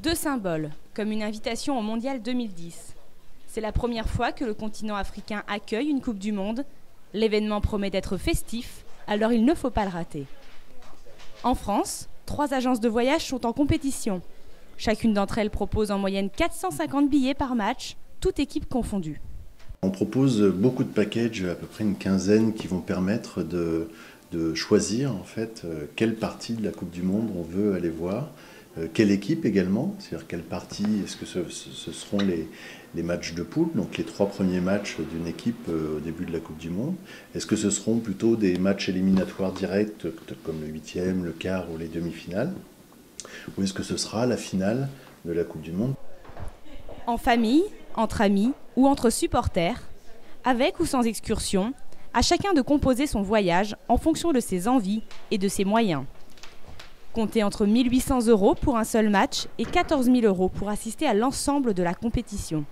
Deux symboles, comme une invitation au Mondial 2010. C'est la première fois que le continent africain accueille une Coupe du Monde. L'événement promet d'être festif, alors il ne faut pas le rater. En France, 3 agences de voyage sont en compétition. Chacune d'entre elles propose en moyenne 450 billets par match, toute équipe confondue. On propose beaucoup de packages, à peu près une quinzaine, qui vont permettre de choisir en fait quelle partie de la Coupe du Monde on veut aller voir, quelle équipe également, c'est-à-dire quelle partie, est-ce que ce seront les matchs de poule, donc les 3 premiers matchs d'une équipe au début de la Coupe du Monde, est-ce que ce seront plutôt des matchs éliminatoires directs comme le 8e, le quart ou les demi-finales, ou est-ce que ce sera la finale de la Coupe du Monde? En famille, entre amis ou entre supporters, avec ou sans excursion, à chacun de composer son voyage en fonction de ses envies et de ses moyens. Comptez entre 1 800 € pour un seul match et 14 000 € pour assister à l'ensemble de la compétition.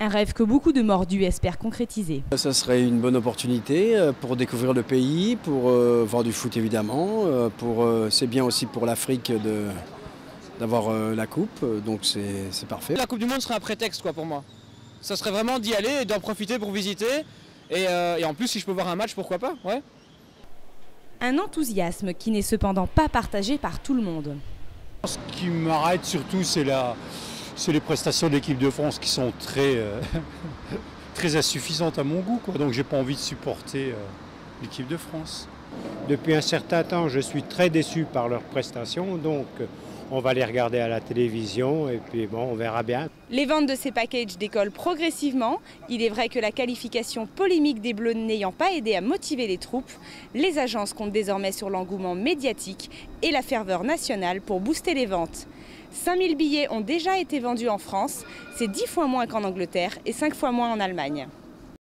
Un rêve que beaucoup de mordus espèrent concrétiser. Ça serait une bonne opportunité pour découvrir le pays, pour voir du foot évidemment. C'est bien aussi pour l'Afrique d'avoir la coupe, donc c'est parfait. La Coupe du Monde serait un prétexte quoi, pour moi. Ça serait vraiment d'y aller et d'en profiter pour visiter. Et en plus, si je peux voir un match, pourquoi pas, ouais. Un enthousiasme qui n'est cependant pas partagé par tout le monde. Ce qui m'arrête surtout, c'est les prestations de l'équipe de France qui sont très insuffisantes à mon goût, quoi. Donc j'ai pas envie de supporter l'équipe de France. Depuis un certain temps, je suis très déçu par leurs prestations, donc on va les regarder à la télévision et puis bon, on verra bien. Les ventes de ces packages décollent progressivement. Il est vrai que la qualification polémique des Bleus n'ayant pas aidé à motiver les troupes, les agences comptent désormais sur l'engouement médiatique et la ferveur nationale pour booster les ventes. 5000 billets ont déjà été vendus en France, c'est 10 fois moins qu'en Angleterre et 5 fois moins en Allemagne.